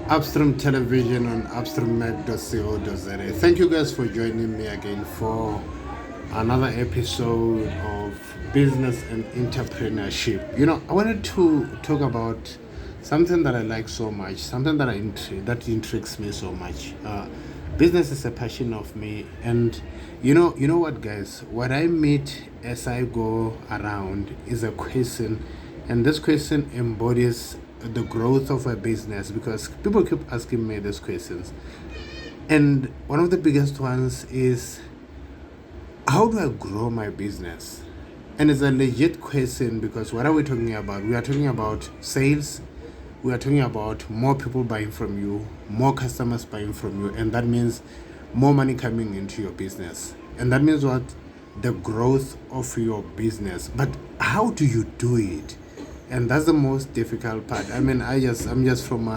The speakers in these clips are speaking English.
Upstream Television on upstreammag.co.za. Thank you guys for joining me again for another episode of business and entrepreneurship. I wanted to talk about something that I like so much, something that that intrigues me so much. Business is a passion of me, and you know what, guys? What I meet as I go around is a question, and this question embodies the growth of a business because people keep asking me these questions, and one of the biggest ones is, how do I grow my business? And it's a legit question because what are we talking about? We are talking about sales. We are talking about more people buying from you, more customers buying from you, and that means more money coming into your business. And that means what? The growth of your business. But how do you do it? And that's the most difficult part. I mean, I'm just from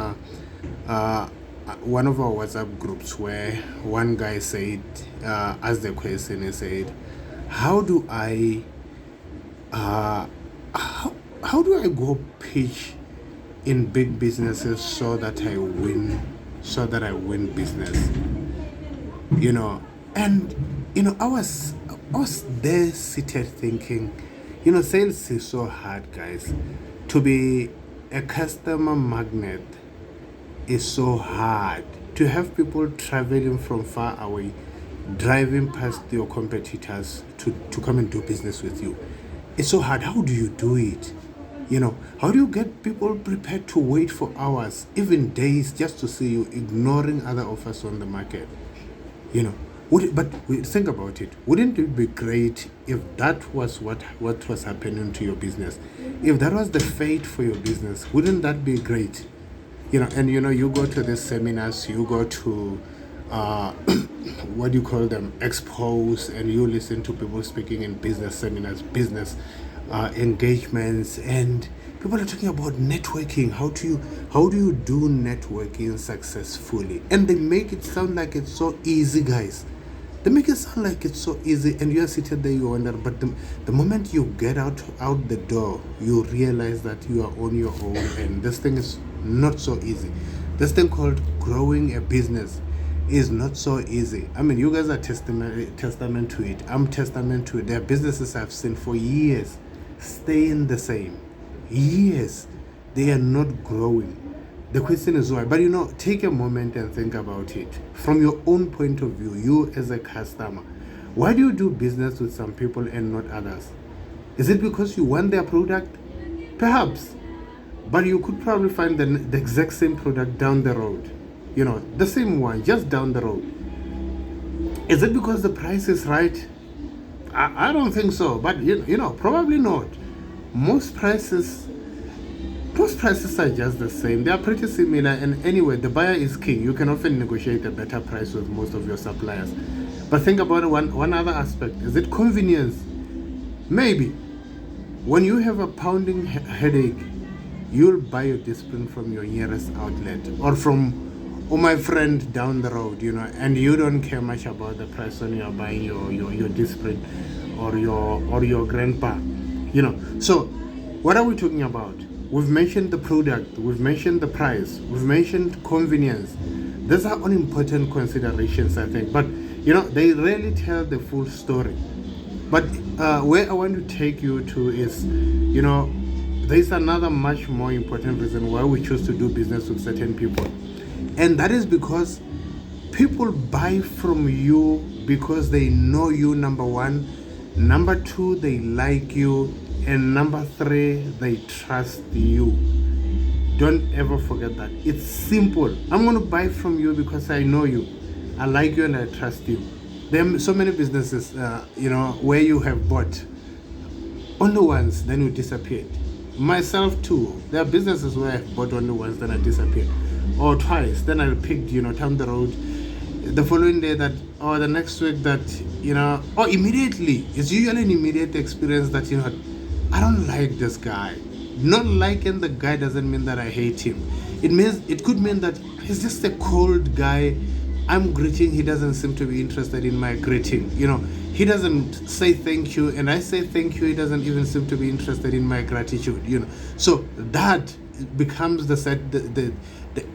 one of our WhatsApp groups where one guy said, asked the question, he said, how do I how do I go pitch in big businesses so that I win business? And I was there seated thinking, sales is so hard, guys. To be a customer magnet is so hard. To have people traveling from far away, driving past your competitors to come and do business with you, it's so hard. How do you do it? How do you get people prepared to wait for hours, even days, just to see you, ignoring other offers on the market? Think about it. Wouldn't it be great if that was what was happening to your business? If that was the fate for your business, wouldn't that be great? You go to these seminars, you go to what do you call them, expos, and you listen to people speaking in business seminars, business engagements, and people are talking about networking. How do you do networking successfully? And they make it sound like it's so easy, guys. They make it sound like it's so easy, and you are seated there, you wonder, but the moment you get out the door, you realize that you are on your own, and this thing is not so easy. This thing called growing a business is not so easy. I mean, you guys are testament to it. I'm testament to it. There are businesses I've seen for years staying the same. Years. They are not growing. The question is why. But take a moment and think about it. From your own point of view, you as a customer, why do you do business with some people and not others? Is it because you want their product? Perhaps. But you could probably find the exact same product down the road. The same one, just down the road. Is it because the price is right? I don't think so. But, probably not. Most prices are just the same. They are pretty similar, and anyway, the buyer is king. You can often negotiate a better price with most of your suppliers. But think about one other aspect. Is it convenience? Maybe. When you have a pounding headache, you'll buy your Disprin from your nearest outlet or from my friend down the road, and you don't care much about the price when you're buying your Disprin or your grandpa. So what are we talking about? We've mentioned the product, we've mentioned the price, we've mentioned convenience. These are all important considerations, I think, but they rarely tell the full story. But where I want to take you to is, there's another much more important reason why we choose to do business with certain people, and that is because people buy from you because they know you, number one. Number two, they like you. And number three, they trust you. Don't ever forget that. It's simple. I'm going to buy from you because I know you. I like you and I trust you. There are so many businesses, where you have bought only once, then you disappeared. Myself too. There are businesses where I've bought only once, then I disappeared. Or twice, then I picked, down the road. The following day or the next week or immediately. It's usually an immediate experience that, I don't like this guy. Not liking the guy doesn't mean that I hate him. It could mean that he's just a cold guy. I'm greeting, he doesn't seem to be interested in my greeting. He doesn't say thank you, and I say thank you, he doesn't even seem to be interested in my gratitude. So that becomes the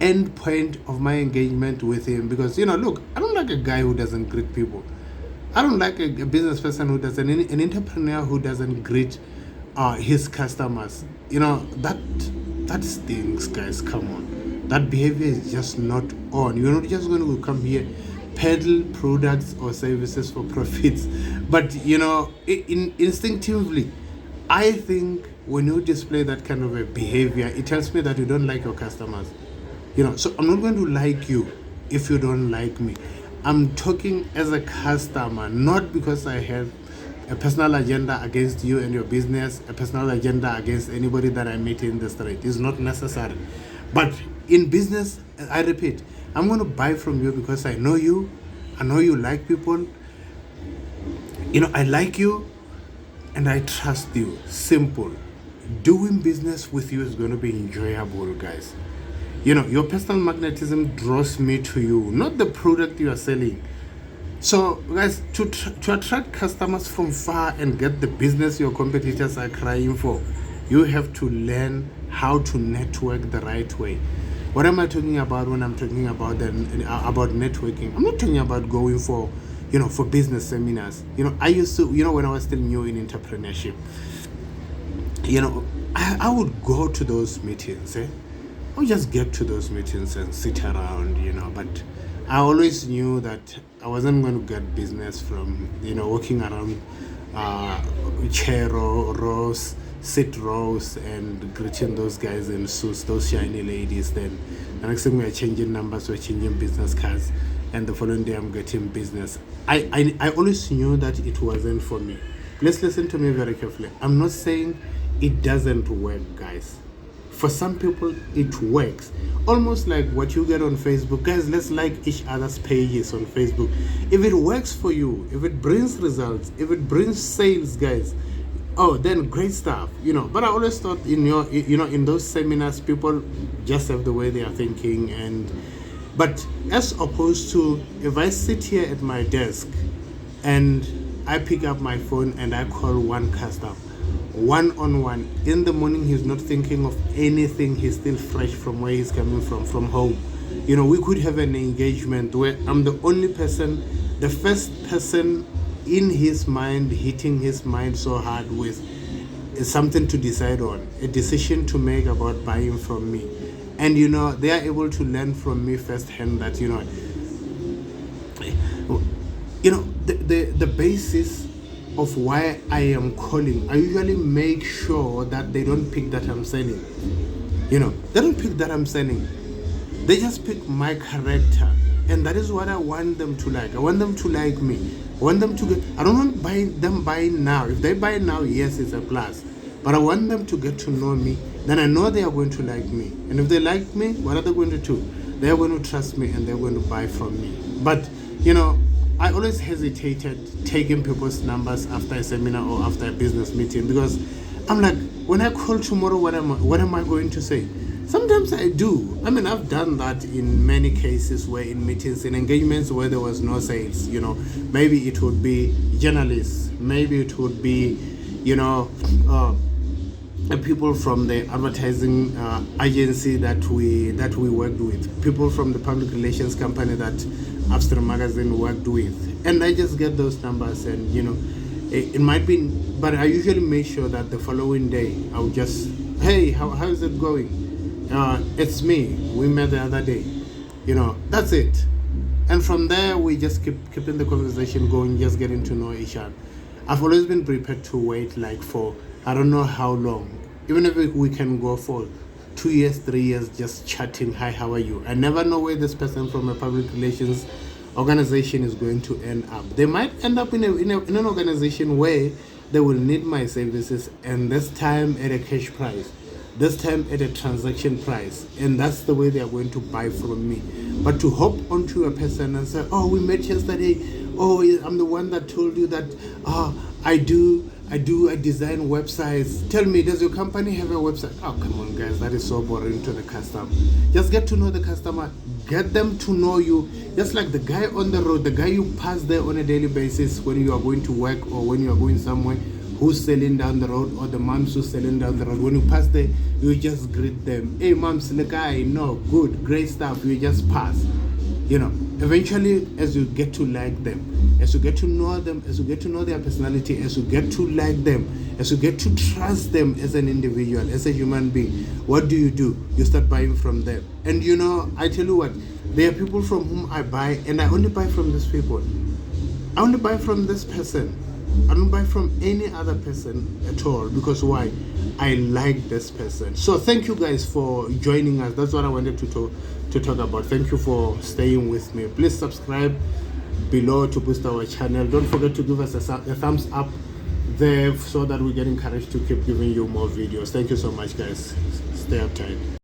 end point of my engagement with him. Because look, I don't like a guy who doesn't greet people. I don't like a business person who doesn't, an entrepreneur who doesn't greet his customers. That stinks, guys. Come on, that behavior is just not on. You're not just going to come here, peddle products or services for profits, but instinctively, I think when you display that kind of a behavior, it tells me that you don't like your customers. So I'm not going to like you if you don't like me. I'm talking as a customer, not because I have a personal agenda against you and your business, a personal agenda against anybody that I meet in the street. It's not necessary. But in business, I repeat, I'm going to buy from you because I know you. I know you like people. I like you and I trust you. Simple. Doing business with you is going to be enjoyable, guys. Your personal magnetism draws me to you, not the product you are selling. So, guys, to attract customers from far and get the business your competitors are crying for, you have to learn how to network the right way. What am I talking about when I'm talking about about networking? I'm not talking about going for business seminars. I used to, when I was still new in entrepreneurship, I would go to those meetings, I would just get to those meetings and sit around, but I always knew that I wasn't going to get business from, walking around chair rows, sit rows, and greeting those guys in suits, those shiny ladies. Then the next thing we're changing numbers, we're changing business cards, and the following day I'm getting business. I always knew that it wasn't for me. Let's listen to me very carefully. I'm not saying it doesn't work, guys. For some people, it works. Almost like what you get on Facebook. Guys, let's like each other's pages on Facebook. If it works for you, if it brings results, if it brings sales, guys, then great stuff. But I always thought in those seminars, people just have the way they are thinking. But as opposed to, if I sit here at my desk and I pick up my phone and I call one customer, one-on-one. In the morning, he's not thinking of anything. He's still fresh from where he's coming from home. We could have an engagement where I'm the only person, the first person in his mind, hitting his mind so hard with something to decide on, a decision to make about buying from me. And, they are able to learn from me firsthand that, the basis of why I am calling, I usually make sure that they don't pick that I'm selling. They don't pick that I'm selling. They just pick my character. And that is what I want them to like. I want them to like me. I want them to I don't want them buying now. If they buy now, yes, it's a plus. But I want them to get to know me. Then I know they are going to like me. And if they like me, what are they going to do? They are going to trust me and they're going to buy from me. But, I always hesitated taking people's numbers after a seminar or after a business meeting, because I'm like, when I call tomorrow, what am I going to say? Sometimes I do. I've done that in many cases where in meetings, in engagements where there was no sales, maybe it would be journalists, maybe it would be, people from the advertising agency that we worked with, people from the public relations company that Upstream Magazine worked with, and I just get those numbers, and it might be, but I usually make sure that the following day I'll just, hey, how is it going? It's me, we met the other day, that's it. And from there we just keeping the conversation going, just getting to know each other. I've always been prepared to wait like for I don't know how long, even if we can go for 2 years, 3 years, just chatting, hi, how are you? I never know where this person from a public relations organization is going to end up. They might end up in an organization where they will need my services, and this time at a cash price, this time at a transaction price, and that's the way they are going to buy from me. But to hop onto a person and say, oh, we met yesterday, oh, I'm the one that told you that I design websites. Tell me, does your company have a website? Oh, come on, guys, that is so boring to the customer. Just get to know the customer. Get them to know you. Just like the guy on the road, the guy you pass there on a daily basis when you are going to work or when you are going somewhere. who's selling down the road, or the moms who's selling down the road. When you pass there, you just greet them. Hey, moms, the guy, no, good, great stuff. You just pass. You know, eventually, as you get to like them, as you get to know them, as you get to know their personality, as you get to like them, as you get to trust them as an individual, as a human being, what do? You start buying from them. And you know, I tell you what, there are people from whom I buy, and I only buy from these people. I only buy from this person. I don't buy from any other person at all. Because why? I like this person. So thank you guys for joining us. That's what I wanted to talk about. Thank you for staying with me. Please subscribe below to boost our channel. Don't forget to give us a thumbs up there so that we get encouraged to keep giving you more videos. Thank you so much, guys. Stay uptight.